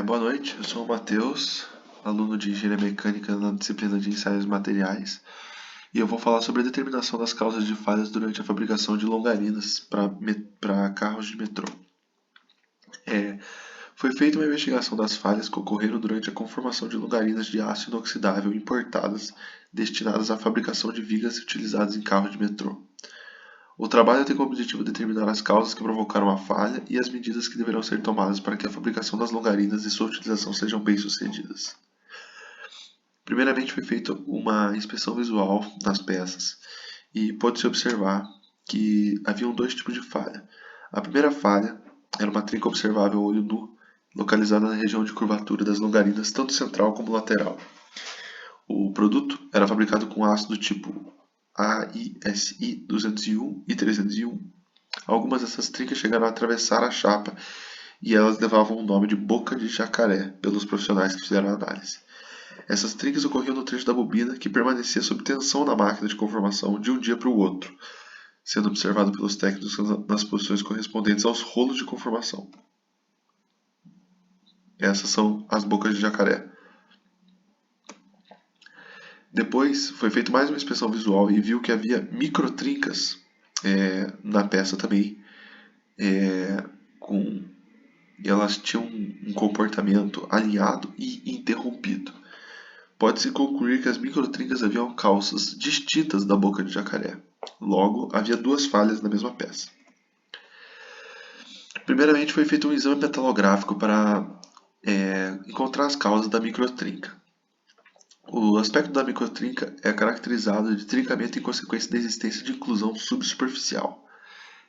Boa noite, eu sou o Matheus, aluno de Engenharia Mecânica na disciplina de Ensaios Materiais, e eu vou falar sobre a determinação das causas de falhas durante a fabricação de longarinas para carros de metrô. Foi feita uma investigação das falhas que ocorreram durante a conformação de longarinas de aço inoxidável importadas destinadas à fabricação de vigas utilizadas em carros de metrô. O trabalho tem como objetivo determinar as causas que provocaram a falha e as medidas que deverão ser tomadas para que a fabricação das longarinas e sua utilização sejam bem-sucedidas. Primeiramente, foi feita uma inspeção visual das peças e pôde-se observar que haviam dois tipos de falha. A primeira falha era uma trinca observável a olho nu, localizada na região de curvatura das longarinas, tanto central como lateral. O produto era fabricado com aço do tipo AISI 201 e 301. Algumas dessas trincas chegaram a atravessar a chapa e elas levavam o nome de boca de jacaré pelos profissionais que fizeram a análise. Essas trincas ocorriam no trecho da bobina que permanecia sob tensão na máquina de conformação de um dia para o outro, sendo observado pelos técnicos nas posições correspondentes aos rolos de conformação. Essas são as bocas de jacaré. Depois foi feita mais uma inspeção visual e viu que havia microtrincas na peça também, e elas tinham um comportamento alinhado e interrompido. Pode-se concluir que as microtrincas haviam causas distintas da boca de jacaré. Logo, havia duas falhas na mesma peça. Primeiramente, foi feito um exame metalográfico para encontrar as causas da microtrinca. O aspecto da microtrinca é caracterizado de trincamento em consequência da existência de inclusão subsuperficial.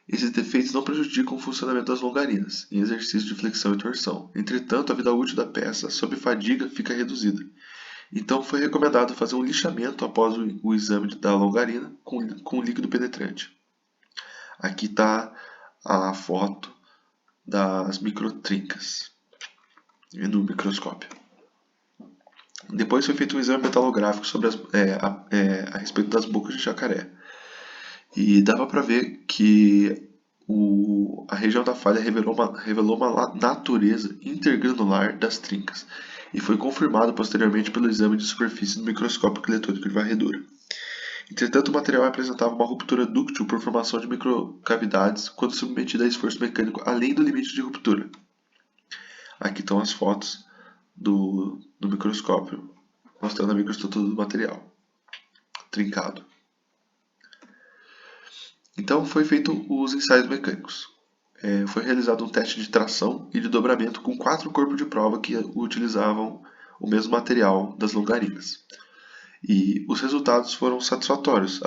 Esses defeitos não prejudicam o funcionamento das longarinas, em exercício de flexão e torção. Entretanto, a vida útil da peça, sob fadiga, fica reduzida. Então, foi recomendado fazer um lixamento após o exame da longarina com líquido penetrante. Aqui está a foto das microtrincas no microscópio. Depois foi feito um exame metalográfico sobre a respeito das bocas de jacaré. E dava para ver que a região da falha revelou uma natureza intergranular das trincas e foi confirmado posteriormente pelo exame de superfície do microscópio eletrônico de varredura. Entretanto, o material apresentava uma ruptura dúctil por formação de microcavidades quando submetido a esforço mecânico além do limite de ruptura. Aqui estão as fotos do microscópio, mostrando a microestrutura do material trincado. Então, foi feito os ensaios mecânicos. Foi realizado um teste de tração e de dobramento com 4 corpos de prova que utilizavam o mesmo material das longarinas. E os resultados foram satisfatórios,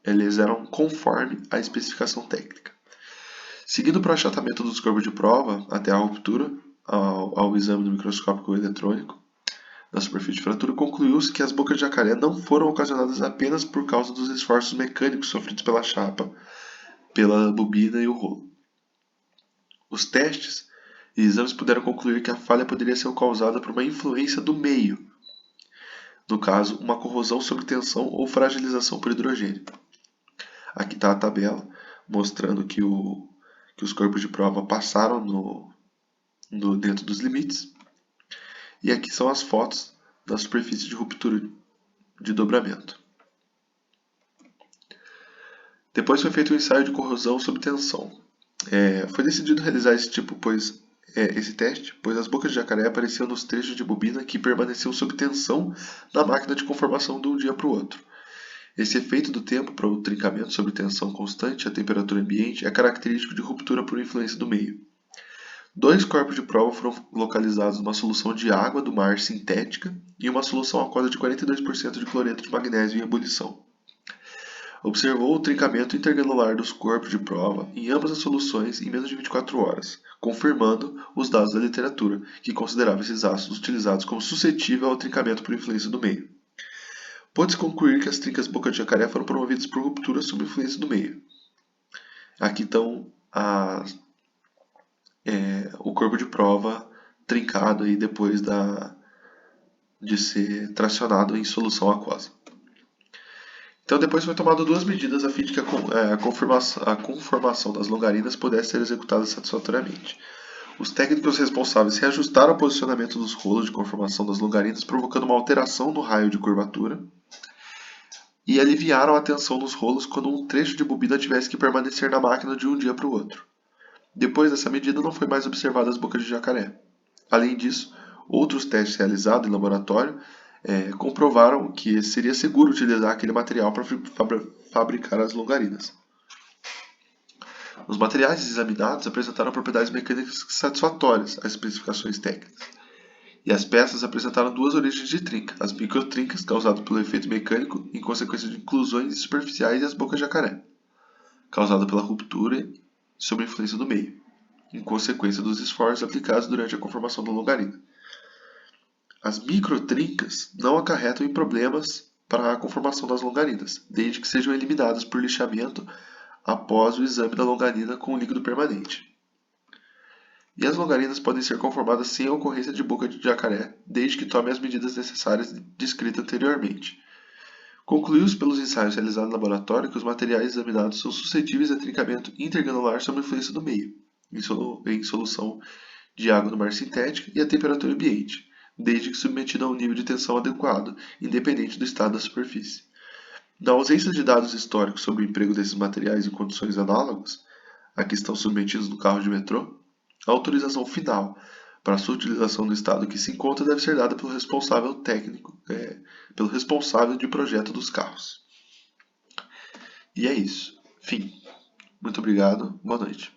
eles eram conforme a especificação técnica. Seguindo para o achatamento dos corpos de prova até a ruptura, ao exame do microscópio eletrônico da superfície de fratura, concluiu-se que as bocas de jacaré não foram ocasionadas apenas por causa dos esforços mecânicos sofridos pela chapa, pela bobina e o rolo. Os testes e exames puderam concluir que a falha poderia ser causada por uma influência do meio, no caso, uma corrosão sob tensão ou fragilização por hidrogênio. Aqui está a tabela mostrando que os corpos de prova passaram dentro dos limites. E aqui são as fotos da superfície de ruptura de dobramento. Depois foi feito um ensaio de corrosão sob tensão. Foi decidido realizar esse teste, pois as bocas de jacaré apareciam nos trechos de bobina que permaneciam sob tensão na máquina de conformação de um dia para o outro. Esse efeito do tempo para o trincamento sob tensão constante à temperatura ambiente é característico de ruptura por influência do meio. 2 corpos de prova foram localizados numa solução de água do mar sintética e uma solução aquosa de 42% de cloreto de magnésio em ebulição. Observou o trincamento intergranular dos corpos de prova em ambas as soluções em menos de 24 horas, confirmando os dados da literatura, que considerava esses ácidos utilizados como suscetível ao trincamento por influência do meio. Pode-se concluir que as trincas boca de jacaré foram promovidas por ruptura sob influência do meio. Aqui estão o corpo de prova trincado aí depois de ser tracionado em solução aquosa. Então depois foi tomado 2 medidas a fim de que a conformação das longarinas pudesse ser executada satisfatoriamente. Os técnicos responsáveis reajustaram o posicionamento dos rolos de conformação das longarinas, provocando uma alteração no raio de curvatura, e aliviaram a tensão nos rolos quando um trecho de bobina tivesse que permanecer na máquina de um dia para o outro. Depois dessa medida, não foi mais observada as bocas de jacaré. Além disso, outros testes realizados em laboratório comprovaram que seria seguro utilizar aquele material para fabricar as longarinas. Os materiais examinados apresentaram propriedades mecânicas satisfatórias às especificações técnicas. E as peças apresentaram duas origens de trinca: as microtrincas, causadas pelo efeito mecânico em consequência de inclusões superficiais, e as bocas de jacaré, causada pela ruptura sob a influência do meio, em consequência dos esforços aplicados durante a conformação da longarina. As microtrincas não acarretam em problemas para a conformação das longarinas, desde que sejam eliminadas por lixamento após o exame da longarina com líquido permanente. E as longarinas podem ser conformadas sem a ocorrência de boca de jacaré, desde que tome as medidas necessárias descritas anteriormente. Concluiu-se pelos ensaios realizados no laboratório que os materiais examinados são suscetíveis a trincamento intergranular sob a influência do meio, em solução de água no mar sintética e a temperatura ambiente, desde que submetido a um nível de tensão adequado, independente do estado da superfície. Na ausência de dados históricos sobre o emprego desses materiais em condições análogas a que estão submetidos no carro de metrô, a autorização final para sua utilização no estado que se encontra deve ser dada pelo responsável técnico, pelo responsável de projeto dos carros. E é isso. Fim. Muito obrigado. Boa noite.